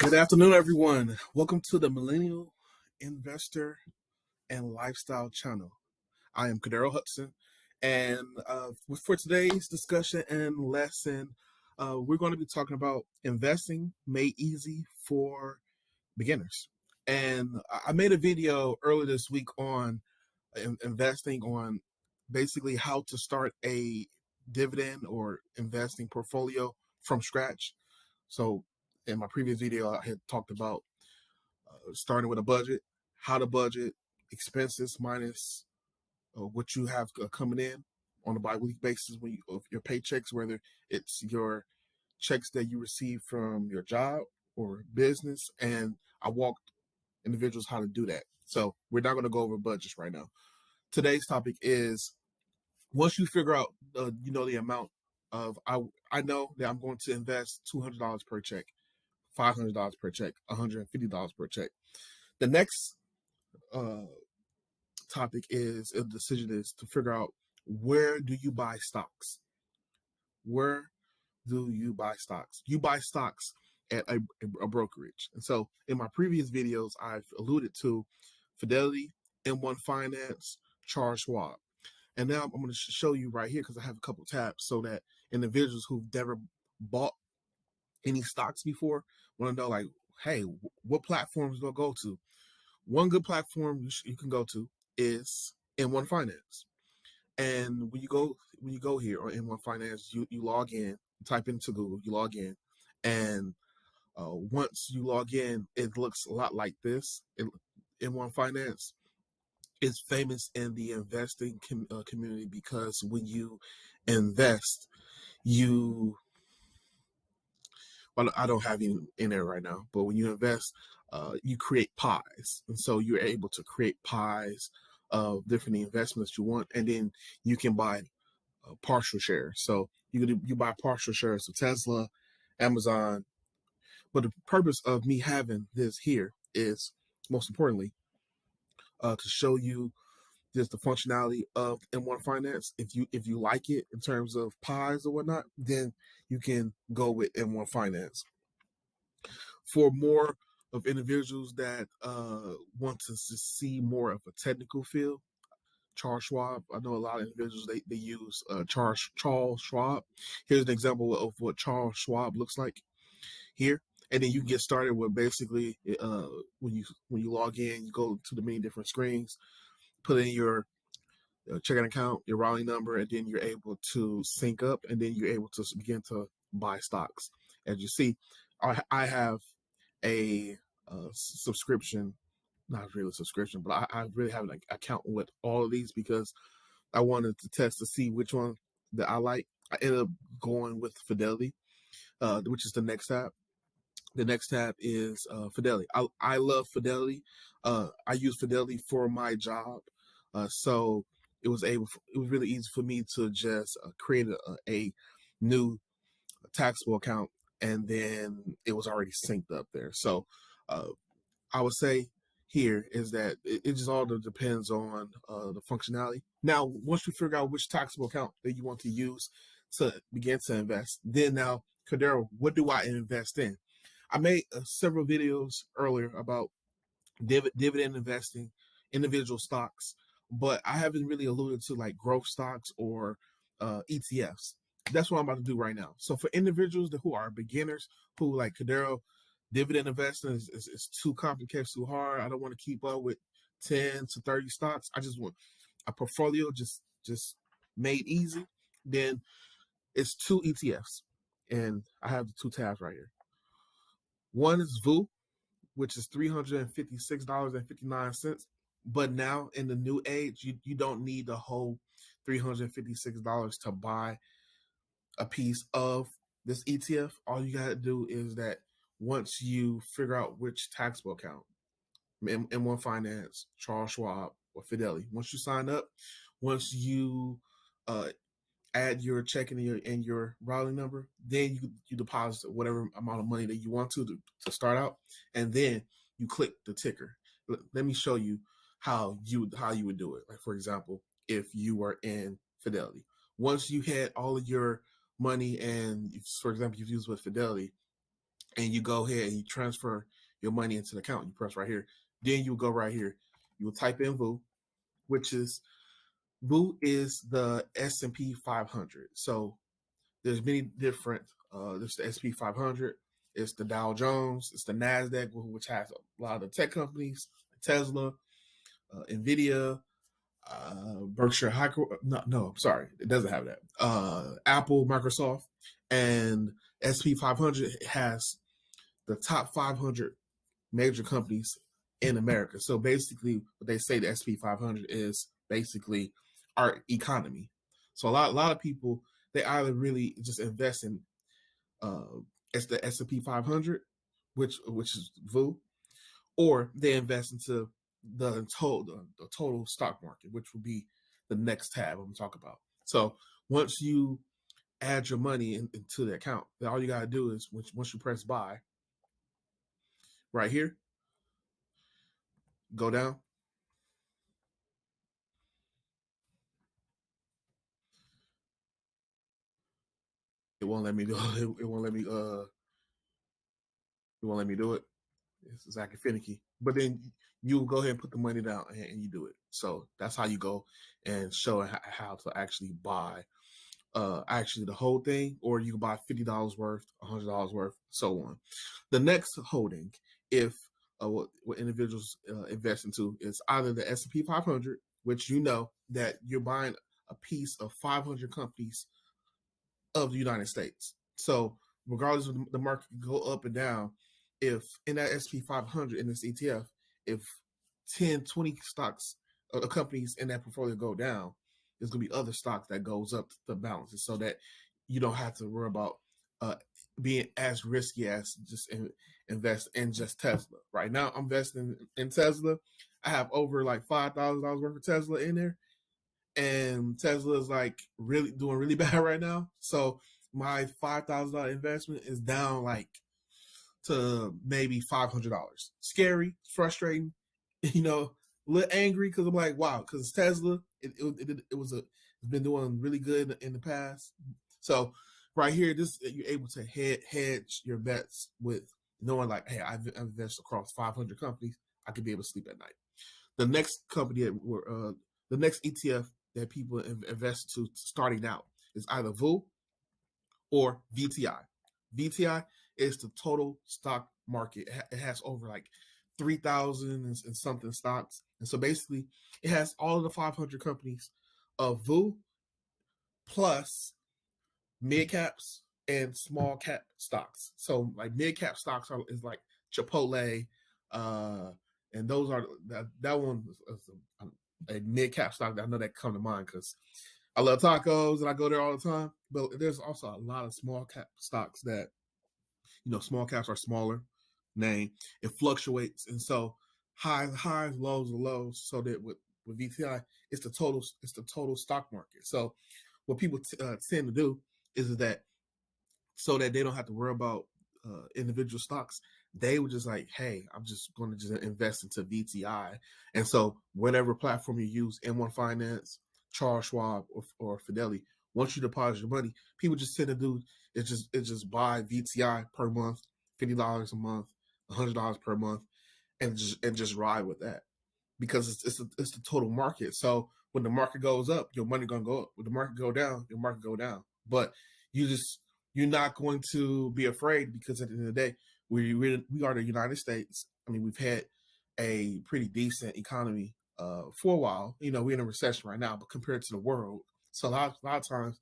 Good afternoon, everyone. Welcome to the Millennial Investor and Lifestyle channel. I am Kadero Hudson, and for today's discussion and lesson, we're going to be talking about investing made easy for beginners. And I made a video earlier this week on investing, on basically how to start a dividend or investing portfolio from scratch. So in my previous video, I had talked about starting with a budget, how to budget, expenses minus what you have coming in on a bi-weekly basis when of your paychecks, whether it's your checks that you receive from your job or business. And I walked individuals how to do that. So we're not going to go over budgets right now. Today's topic is, once you figure out, the amount of, I know that I'm going to invest $200 per check, $500 per check, $150 per check. The next topic is, a decision is to figure out, where do you buy stocks? Where do you buy stocks? You buy stocks at a brokerage. And so in my previous videos, I've alluded to Fidelity, M1 Finance, Charles Schwab. And now I'm going to show you right here, because I have a couple tabs, so that individuals who've never bought any stocks before want to know, like, hey, what platforms do I go to? One good platform you can go to is M1 Finance. And when you go here on M1 Finance, you log in, you type into Google, you log in, and once you log in, it looks a lot like this. M1 Finance is famous in the investing community, because when you invest, well, I don't have any in there right now, but when you invest, you create pies. And so you're able to create pies of different investments you want, and then you can buy partial shares. So you buy partial shares of Tesla, Amazon. But the purpose of me having this here is, most importantly, to show you just the functionality of M1 Finance. If you like it in terms of pies or whatnot, then you can go with M1 Finance. For more of individuals that want to see more of a technical feel, Charles Schwab. I know a lot of individuals, they use Charles Schwab. Here's an example of what Charles Schwab looks like here. And then you can get started with, basically, when you log in, you go to the many different screens, put in your checking account, your routing number, and then you're able to sync up, and then you're able to begin to buy stocks. As you see, I have a subscription, not really a subscription, but I really have an account with all of these, because I wanted to test to see which one that I like. I ended up going with Fidelity, which is the next tab. The next tab is Fidelity. I love Fidelity. I use Fidelity for my job, so it was really easy for me to just create a new taxable account, and then it was already synced up there. So I would say here is that it just all depends on the functionality. Now, once you figure out which taxable account that you want to use to begin to invest, then now, Kadero, what do I invest in? I made several videos earlier about dividend investing, individual stocks, but I haven't really alluded to like growth stocks or ETFs. That's what I'm about to do right now. So for individuals who are beginners, who like, Kadero, dividend investing is too complicated, too hard, I don't want to keep up with 10 to 30 stocks, I just want a portfolio just made easy, then it's two ETFs. And I have the two tabs right here. One is VU, which is $356.59. But now in the new age, you don't need the whole $356 to buy a piece of this ETF. All you got to do is that, once you figure out which taxable account, M1 Finance, Charles Schwab, or Fidelity, once you sign up, once you add your checking and your routing number, then you deposit whatever amount of money that you want to start out, and then you click the ticker. Let me show you how you would do it. Like, for example, if you were in Fidelity, once you had all of your money, and for example, you've used with Fidelity, and you go ahead and you transfer your money into the account. You press right here. Then you go right here. You will type in VU, which is VU is the S&P 500. So there's many different. There's the S&P 500. It's the Dow Jones. It's the Nasdaq, which has a lot of the tech companies, Tesla, Nvidia, Berkshire Hathaway. No, I'm sorry, it doesn't have that. Apple, Microsoft, and S&P 500 has the top 500 major companies in America. So basically, what they say the S&P 500 is basically our economy. So a lot of people, they either really just invest in it's the S&P 500, which is VU, or they invest into the total stock market, which will be the next tab I'm gonna talk about. So once you add your money into the account, all you gotta do is once you press buy right here, go down. It won't let me do it. It won't let me it won't let me do it. It's acting finicky. But then you go ahead and put the money down and you do it. So that's how you go and show how to actually buy actually the whole thing, or you can buy $50 worth, $100 worth, so on. The next holding, if what individuals invest into, is either the S&P 500, which you know that you're buying a piece of 500 companies of the United States. So regardless of the market can go up and down, if in that SP 500 in this ETF, if 10, 20 stocks companies in that portfolio go down, there's gonna be other stocks that goes up the balances, so that you don't have to worry about uh, being as risky as just invest in just Tesla. Right now, I'm investing in Tesla. I have over like $5,000 worth of Tesla in there, and Tesla is like really doing really bad right now. So my $5,000 investment is down like to maybe $500. Scary, frustrating, you know, a little angry because I'm like, wow, because Tesla, it's been doing really good in the past. So right here, this you're able to hedge your bets with knowing like, hey, I've invested across 500 companies. I could be able to sleep at night. The next company the next ETF that people invest to starting out is either VU or VTI. VTI is the total stock market. It has over like 3,000 and something stocks. And so basically, it has all of the 500 companies of VU plus mid caps and small cap stocks. So like mid cap stocks is like Chipotle, uh, and those are that one is a mid cap stock that I know that come to mind because I love tacos and I go there all the time. But there's also a lot of small cap stocks that, small caps are smaller name. It fluctuates, and so highs, lows. So that with VTI, it's the total stock market. So what people tend to do is that so that they don't have to worry about individual stocks, they were just like, hey, I'm just going to just invest into VTI. And so whatever platform you use, M1 Finance, Charles Schwab, or Fidelity, once you deposit your money, people just tend to do just buy VTI per month, $50 a month, $100 per month, and just ride with that because it's the total market. So when the market goes up, your money gonna go up. When the market go down, your market go down. But you just you're not going to be afraid because at the end of the day, we are the United States. I mean, we've had a pretty decent economy for a while. We're in a recession right now, but compared to the world, so a lot of times,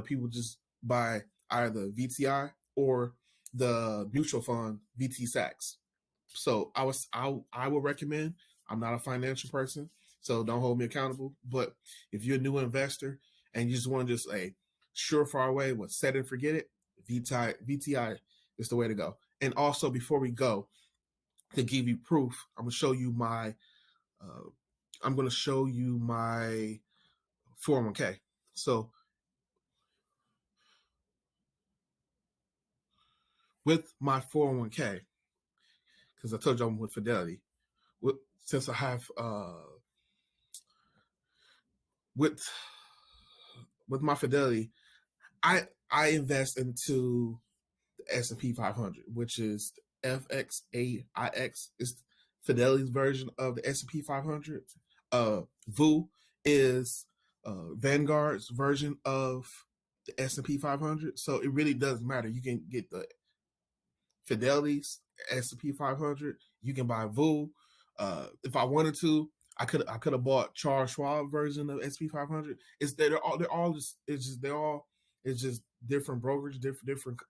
people just buy either VTI or the mutual fund VT Sachs. So I would recommend. I'm not a financial person, so don't hold me accountable. But if you're a new investor and you just want to just a surefire way with set and forget it, VTI is the way to go. And also, before we go, to give you proof, I'm gonna show you my uh, 401k. So with my 401k, because I told you I'm with Fidelity, since I have with with my Fidelity, I invest into the S&P 500, which is FXAIX. It's Fidelity's version of the S&P 500. VU is Vanguard's version of the S&P 500. So it really doesn't matter. You can get the Fidelity's S&P 500. You can buy VU. If I wanted to, I could have bought Charles Schwab version of S&P 500. They're all just it's just different brokers, different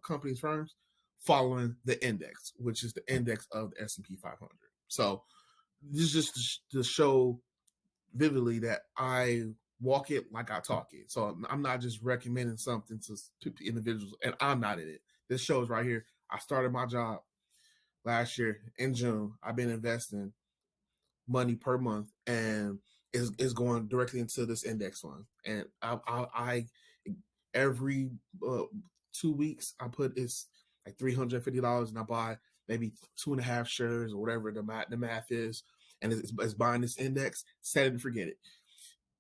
companies, firms following the index, which is the index of the S&P 500. So this is just to show vividly that I walk it like I talk it. So I'm not just recommending something to individuals, and I'm not in it. This shows right here. I started my job last year in June. I've been investing money per month, and is going directly into this index fund. And I every 2 weeks I put it's like $350, and I buy maybe 2.5 shares or whatever the math is, and it's buying this index. Set it and forget it.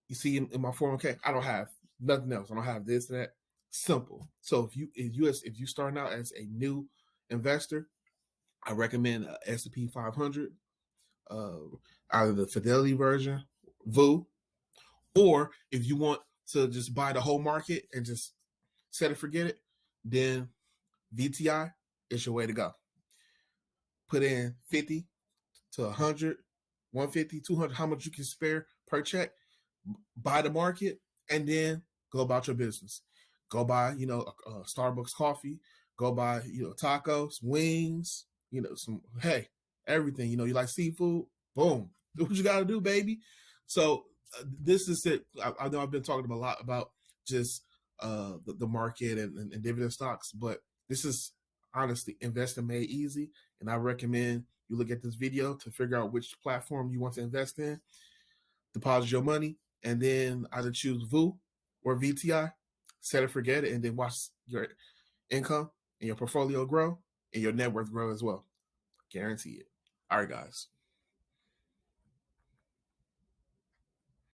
You see in my 401k, I don't have nothing else. I don't have this and that. Simple. So if you starting out as a new investor, I recommend S&P 500, either the Fidelity version, VU, or if you want to just buy the whole market and just set it, forget it, then VTI is your way to go. Put in 50 to 100, 150, 200, how much you can spare per check, buy the market, and then go about your business. Go buy, Starbucks coffee, go buy, tacos, wings, everything. You like seafood, boom, do what you got to do, baby. So this is it. I know I've been talking a lot about just the market and dividend stocks, but this is honestly investing made easy. And I recommend you look at this video to figure out which platform you want to invest in, deposit your money, and then either choose VU or VTI, set it, forget it, and then watch your income and your portfolio grow and your net worth grow as well. Guarantee it. All right, guys.